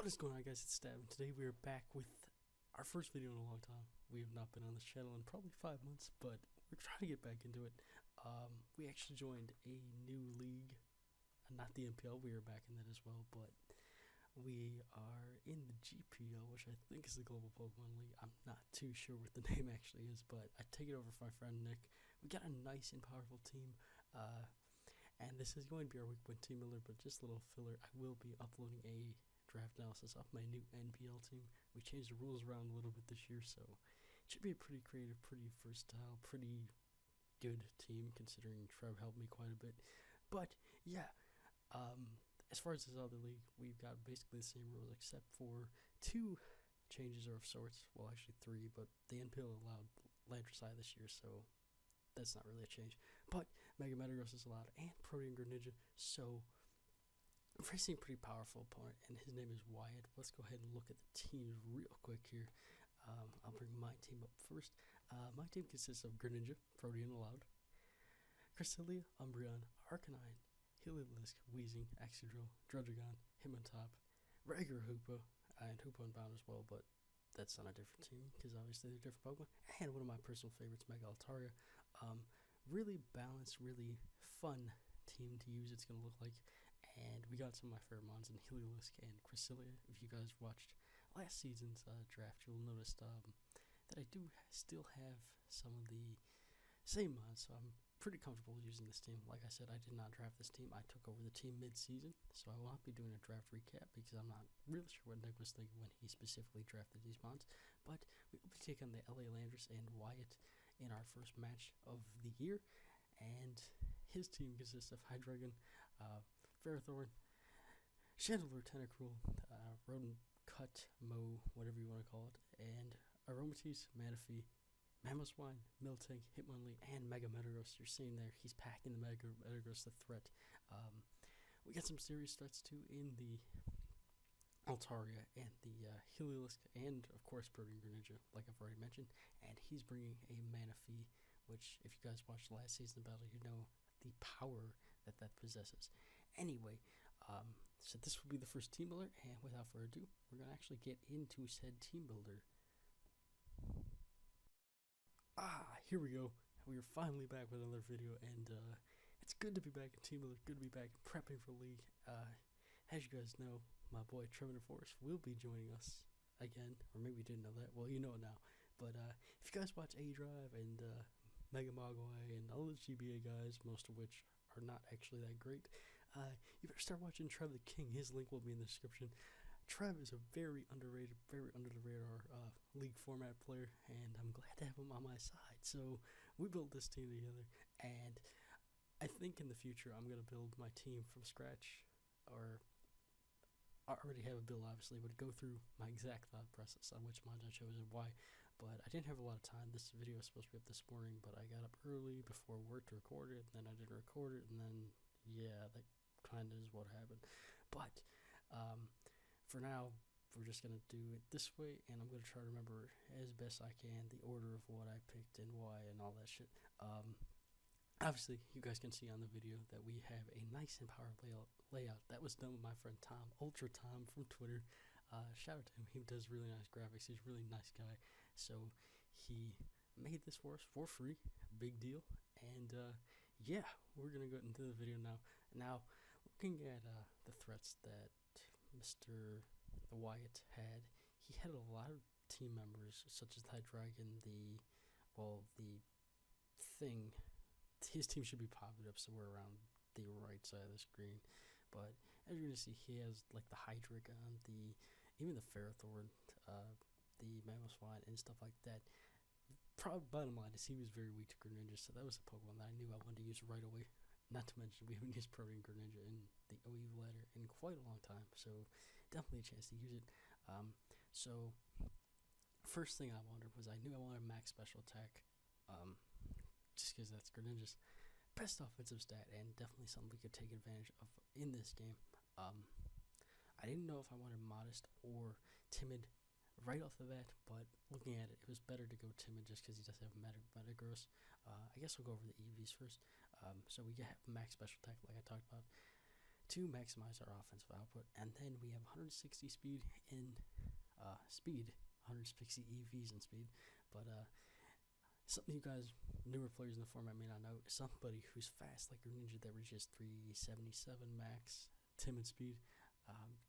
What is going on, guys? It's Stab, and today we are back with our first video in a long time. We have not been on this channel in probably 5 months, but we're trying to get back into it. We actually joined a new league, not the MPL, we are back in that as well, but we are in the GPL, which I think is the Global Pokemon League. I'm not too sure what the name actually is, but I take it over from my friend Nick. We got a nice and powerful team, and this is going to be our week 1 team builder, but just a little filler. I will be uploading a draft analysis of my new NPL team. We changed the rules around a little bit this year, so it should be a pretty creative, pretty versatile, pretty good team, considering Trev helped me quite a bit. But yeah, as far as this other league, we've got basically the same rules except for 2 changes of sorts. Well, actually 3, but the NPL allowed Landorus this year, so that's not really a change. But Mega Metagross is allowed, and Protean Greninja, so I'm facing a pretty powerful opponent, and his name is Wyatt. Let's go ahead and look at the teams real quick here. I'll bring my team up first. My team consists of Greninja, Protean allowed, Cresselia, Umbreon, Arcanine, Heliolisk, Weezing, Excadrill, Druddigon, Hitmontop, regular Hoopa, and Hoopa Unbound as well, but that's on a different team because obviously they're different Pokemon. And one of my personal favorites, Mega Altaria. Really balanced, really fun team to use, it's going to look like. And we got some of my favorite mons in Heliolisk and Cresselia. If you guys watched last season's draft, you'll notice that I do still have some of the same mons, so I'm pretty comfortable using this team. Like I said, I did not draft this team. I took over the team mid-season, so I will not be doing a draft recap because I'm not really sure what Nick was thinking when he specifically drafted these mons. But we will be taking the LA Landorus and Wyatt in our first match of the year, and his team consists of Hydreigon, Ferrothorn, Chandelure, Tentacruel, Rodent Cut, Mo, whatever you want to call it, and Aromatisse, Manaphy, Mamoswine, Miltank, Hitmonlee, and Mega Metagross. You're seeing there, he's packing the Mega Metagross, the threat. We got some serious threats too in the Altaria and the Heliolisk, and of course Protean Greninja, like I've already mentioned. And he's bringing a Manaphy, which if you guys watched last season battle, you know the power that possesses. Anyway, so this will be the first team builder, and without further ado, we're going to actually get into said team builder. Here we go. We are finally back with another video, and it's good to be back in team builder, good to be back prepping for league. As you guys know, my boy Trevor Forrest will be joining us again, or maybe you didn't know that. Well, you know it now. But if you guys watch A-Drive and Mega Mogwai and all the GBA guys, most of which are not actually that great, you better start watching Trev the King. His link will be in the description. Trev is a very underrated, very under the radar league format player, and I'm glad to have him on my side. So we built this team together, and I think in the future I'm going to build my team from scratch, or I already have a build obviously, but go through my exact thought process on which mods I chose and why. But I didn't have a lot of time. This video was supposed to be up this morning, but I got up early before work to record it, and then I didn't record it, and then yeah, that kind of is what happened. But for now, we're just going to do it this way, and I'm going to try to remember as best I can the order of what I picked and why and all that shit. Obviously, you guys can see on the video that we have a nice and powerful layout that was done with my friend Tom, Ultra Tom from Twitter. Shout out to him. He does really nice graphics. He's a really nice guy. So he made this for us for free. Big deal. And yeah, we're going to go into the video now. Now, looking at the threats that Mr. Wyatt had, he had a lot of team members, such as Hydreigon, the thing. His team should be popping up somewhere around the right side of the screen. But as you're going to see, he has like the Hydreigon, even the Ferrothorn, the Mamoswine, and stuff like that. Bottom line is he was very weak to Greninja, so that was a Pokemon that I knew I wanted to use right away. Not to mention, we haven't used Protean Greninja in the OU ladder in quite a long time, so definitely a chance to use it. So first thing I wanted was I knew I wanted max special attack, just because that's Greninja's best offensive stat, and definitely something we could take advantage of in this game. I didn't know if I wanted modest or timid right off the bat, but looking at it, it was better to go timid just because he does have Metagross. I guess we'll go over the EVs first. So we have max special attack, like I talked about. to maximize our offensive output. And then we have 160 speed in 160 EVs in speed. But something you guys, newer players in the format, may not know, somebody who's fast like Greninja that reaches 377 max timid speed.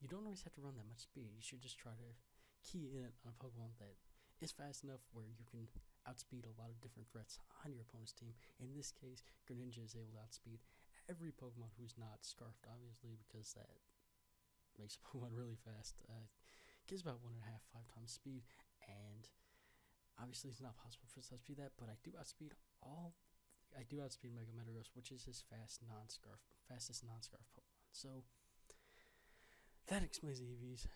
You don't always have to run that much speed. You should just try to key in on a Pokemon that is fast enough where you can outspeed a lot of different threats on your opponent's team. In this case, Greninja is able to outspeed every Pokemon who's not Scarfed, obviously, because that makes a Pokemon really fast. Gives about 1.5, 5 times speed, and obviously it's not possible for us to outspeed that, but I do outspeed Mega Metagross, which is his fastest non-Scarf Pokemon. So that explains the EVs.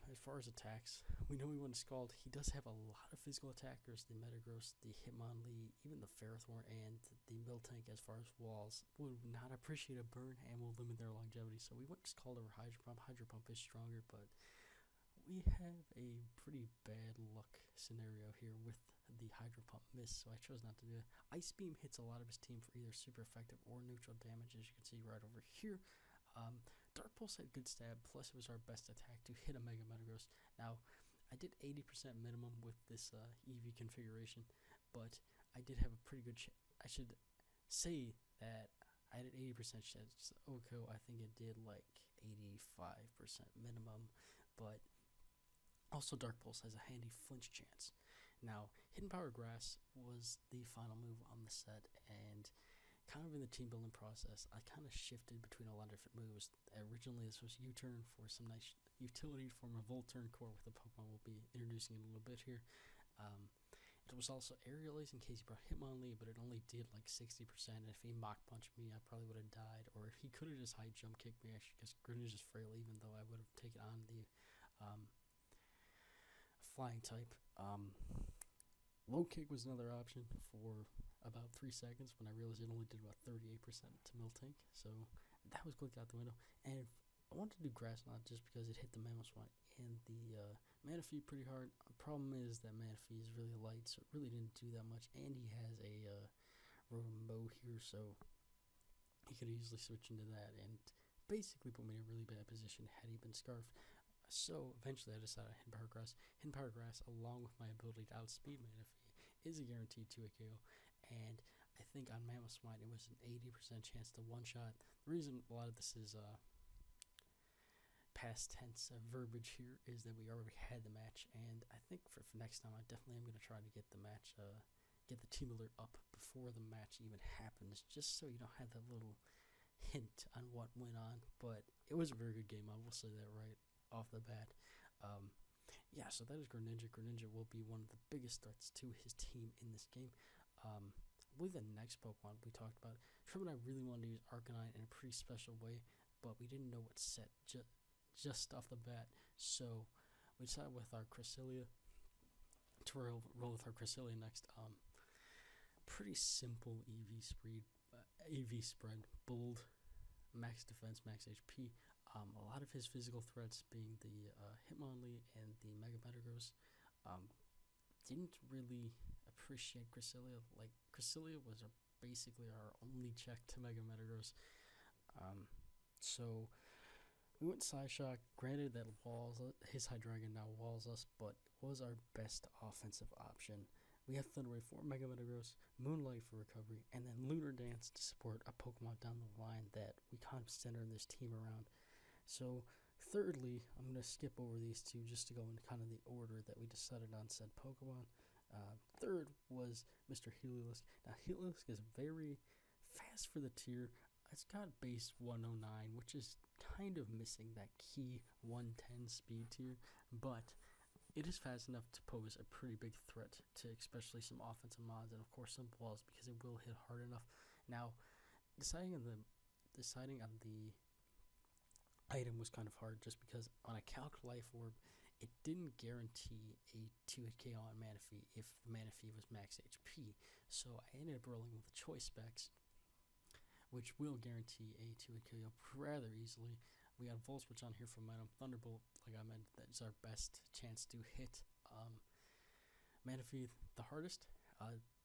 As far as attacks, we know he won Scald. He does have a lot of physical attackers. The Metagross, the Hitmonlee, even the Ferrothorn, and the Miltank, as far as walls, would not appreciate a burn and will limit their longevity. So we went Scald over Hydro Pump. Hydro Pump is stronger, but we have a pretty bad luck scenario here with the Hydro Pump miss, so I chose not to do it. Ice Beam hits a lot of his team for either super effective or neutral damage, as you can see right over here. Dark Pulse had good stab, plus it was our best attack to hit a Mega Metagross. Now, I did 80% minimum with this EV configuration, but I did have a pretty good I should say that I did 80% chance. Okay, I think it did like 85% minimum, but also Dark Pulse has a handy flinch chance. Now, Hidden Power Grass was the final move on the set, and kind of in the team building process, I kind of shifted between a lot of different moves. Originally, this was U-turn for some nice utility form of Volturn core with the Pokemon we'll be introducing in a little bit here. It was also Aerial Ace in case he brought Hitmonlee, but it only did like 60%. And if he Mach Punched me, I probably would have died. Or if he could have just high jump kicked me, actually, because Greninja's frail, even though I would have taken on the flying type. Low kick was another option for about 3 seconds when I realized it only did about 38% to Miltank, so that was quick out the window. And I wanted to do Grass Knot just because it hit the Mamoswine and the Manaphy pretty hard. The problem is that Manaphy is really light, so it really didn't do that much, and he has a Rotom-Mow here, so he could easily switch into that and basically put me in a really bad position had he been Scarfed. So eventually I decided Hidden Power Grass. Hidden Power Grass, along with my ability to outspeed Manaphy, is a guaranteed 2-hit KO. And I think on Mamoswine it was an 80% chance to one-shot. The reason a lot of this is past tense verbiage here is that we already had the match, and I think for next time I definitely am going to try to get the match, get the team alert up before the match even happens, just so you don't have that little hint on what went on. But it was a very good game, I will say that right off the bat. Yeah, so that is Greninja. Greninja will be one of the biggest threats to his team in this game. I believe the next Pokemon we talked about, Trip and I really wanted to use Arcanine in a pretty special way, but we didn't know what set just off the bat, so we decided with our Cresselia to roll with our Cresselia next. Pretty simple EV spread, bold, max defense, max HP. A lot of his physical threats being the Hitmonlee and the Mega Metagross. Didn't really appreciate Cresselia. Like, Cresselia was basically our only check to Mega Metagross. So we went Psyshock. Granted that his Hydreigon now walls us, but it was our best offensive option. We have Thunder Wave for Mega Metagross, Moonlight for recovery, and then Lunar Dance to support a Pokemon down the line that we kind of center this team around. So, thirdly, I'm going to skip over these two just to go in kind of the order that we decided on said Pokemon. Third was Mr. Heliolisk. Now, Heliolisk is very fast for the tier. It's got base 109, which is kind of missing that key 110 speed tier, but it is fast enough to pose a pretty big threat to especially some offensive mods and of course some balls, because it will hit hard enough. Now, deciding on the item was kind of hard just because on a Calc Life Orb, it didn't guarantee a 2-hit KO on Manaphy if Manaphy was max HP. So I ended up rolling with the choice specs, which will guarantee a 2-hit KO rather easily. We got Volt Switch on here for Momentum. Thunderbolt, like I meant, that is our best chance to hit Manaphy the hardest.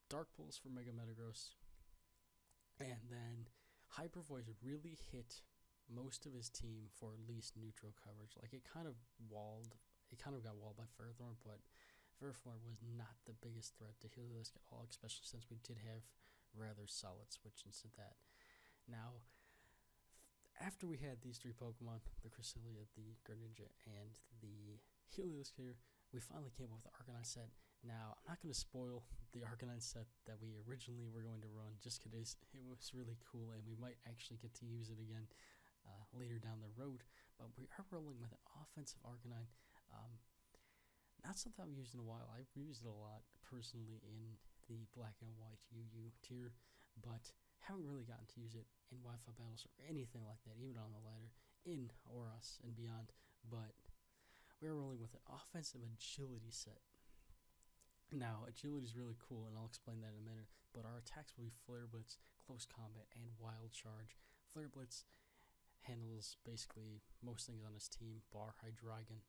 Dark Pulse for Mega Metagross. And then Hyper Voice really hit most of his team for at least neutral coverage. Like it kind of got walled by Ferrothorn, but Ferrothorn was not the biggest threat to Heliolisk at all, especially since we did have rather solid switch into that. Now, after we had these 3 Pokemon, the Cresselia, the Greninja, and the Heliolisk here, we finally came up with the Arcanine set. Now, I'm not going to spoil the Arcanine set that we originally were going to run just because it was really cool and we might actually get to use it again later down the road. But we are rolling with an offensive Arcanine. Not something I've used in a while. I've used it a lot personally in the black and white UU tier, but haven't really gotten to use it in Wi-Fi battles or anything like that, even on the ladder, in Oras and beyond. But we're rolling with an offensive agility set. Now, agility is really cool, and I'll explain that in a minute, but our attacks will be Flare Blitz, Close Combat, and Wild Charge. Flare Blitz handles basically most things on his team, bar Hydreigon,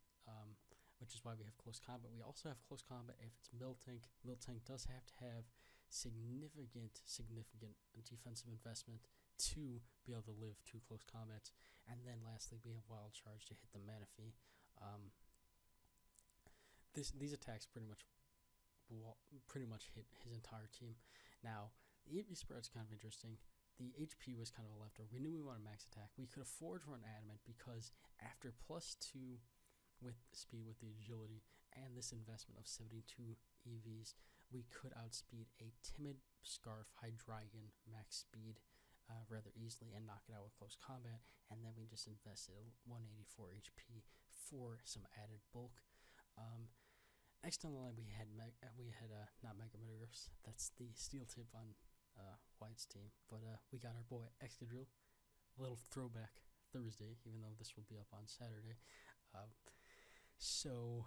which is why we have Close Combat. We also have Close Combat if it's Miltank. Miltank does have to have significant defensive investment to be able to live 2 close combats. And then lastly, we have Wild Charge to hit the Manaphy. These attacks pretty much hit his entire team. Now, the EV spread's kind of interesting. The HP was kind of a leftover. We knew we wanted max attack. We could afford to run Adamant because after +2 with speed with the agility and this investment of 72 EVs, we could outspeed a timid Scarf Hydreigon max speed rather easily and knock it out with close combat. And then we just invested 184 HP for some added bulk. Next on the line, we had not Mega Metagross. That's the steel tip on Wyatt's team, but we got our boy Excadrill. A little throwback Thursday, even though this will be up on Saturday. So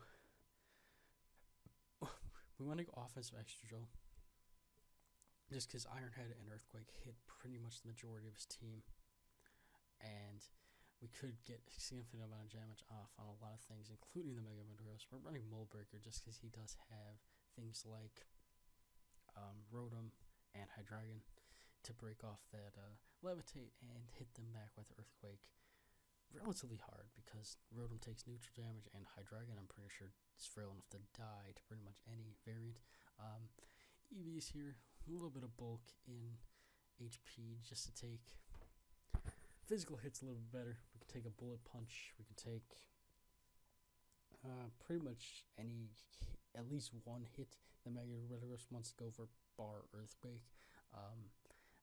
we want to go offensive Excadrill just because Ironhead and Earthquake hit pretty much the majority of his team, and we could get a significant amount of damage off on a lot of things, including the Mega Metagross. We're running Mold Breaker just because he does have things like Rotom and Hydreigon to break off that Levitate and hit them back with Earthquake relatively hard because Rotom takes neutral damage and Hydreigon, I'm pretty sure, is frail enough to die to pretty much any variant. EVs here, a little bit of bulk in HP just to take physical hits a little bit better. We can take a Bullet Punch. We can take pretty much at least one hit the Mega Metagross wants to go for, bar Earthquake.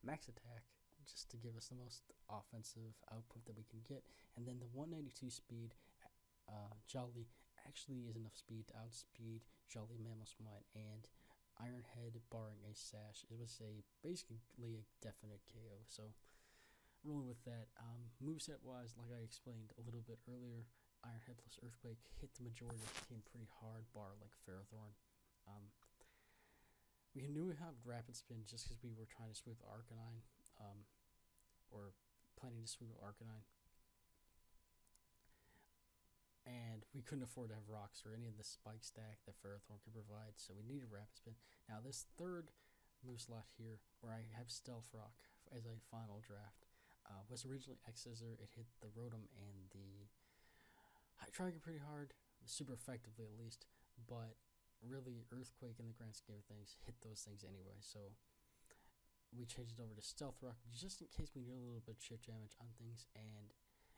Max attack, just to give us the most offensive output that we can get. And then the 192 speed Jolly actually is enough speed to outspeed Jolly, Mamoswine, and Ironhead barring a sash. It was basically a definite KO. So rolling with that. Moveset wise, like I explained a little bit earlier, Ironhead plus Earthquake hit the majority of the team pretty hard, bar like Ferrothorn. We knew we had Rapid Spin just because we were trying to sweep Arcanine, or planning to sweep Arcanine. And we couldn't afford to have rocks or any of the spike stack that Ferrothorn could provide, so we needed Rapid Spin. Now this third move slot here, where I have Stealth Rock as a final draft, was originally X-Scissor. It hit the Rotom and the Hydreigon pretty hard, super effectively at least, but really Earthquake in the grand scheme of things hit those things anyway, so we changed it over to Stealth Rock just in case we need a little bit of chip damage on things, and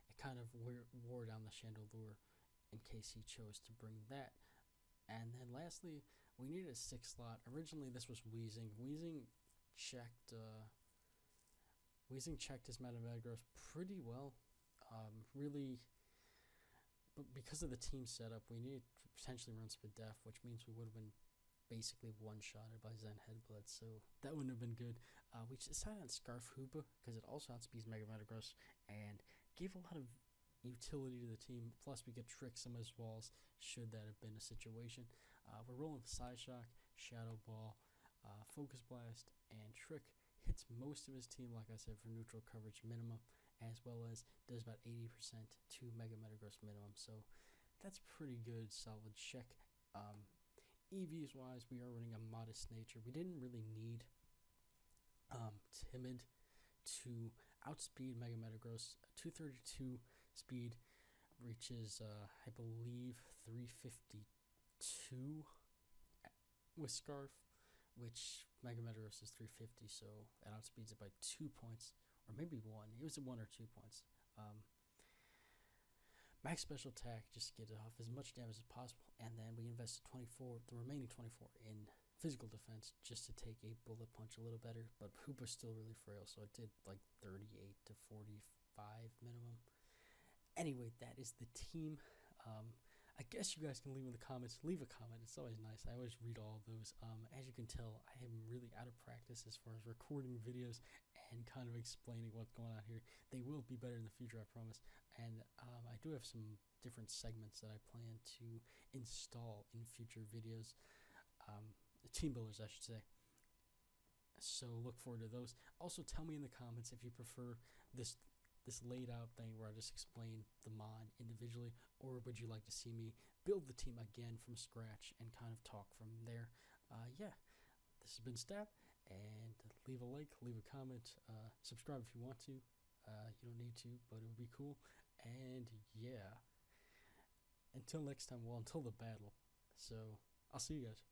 it kind of wore down the Chandelure in case he chose to bring that. And then lastly, we needed a 6 slot. Originally this was Weezing. Weezing checked his Metagross pretty well. Really, but because of the team setup, we needed to potentially run Spadef, which means we would have been basically one-shotted by Zen Headblitz, so that wouldn't have been good. We decided on Scarf Hoopa because it also outspeeds Mega Metagross and gave a lot of utility to the team, plus we could trick some of his walls should that have been a situation. We're rolling with Psyshock, Shadow Ball, Focus Blast, and Trick. Hits most of his team, like I said, for neutral coverage minimum, as well as does about 80% to Mega Metagross minimum, so that's pretty good, solid check. EVs wise, we are running a Modest Nature. We didn't really need Timid to outspeed Mega Metagross. 232 speed reaches, I believe, 352 with Scarf, which Mega Metagross is 350, so that outspeeds it by 2 points, or maybe 1. It was 1 or 2 points. Max special attack, just get it off as much damage as possible, and then we invested the remaining 24 in physical defense just to take a bullet punch a little better, but Hoopa's still really frail, so it did like 38 to 45 minimum. Anyway, that is the team. I guess you guys can leave in the comments. Leave a comment. It's always nice. I always read all of those. As you can tell, I am really out of practice as far as recording videos and kind of explaining what's going on here. They will be better in the future, I promise. And I do have some different segments that I plan to install in future videos. Team builders, I should say. So look forward to those. Also, tell me in the comments if you prefer this laid out thing where I just explain the mod individually, or would you like to see me build the team again from scratch and kind of talk from there? Yeah, this has been Stab, and leave a like, leave a comment, subscribe if you want to. You don't need to, but it would be cool. And yeah, until next time, well, until the battle. So I'll see you guys.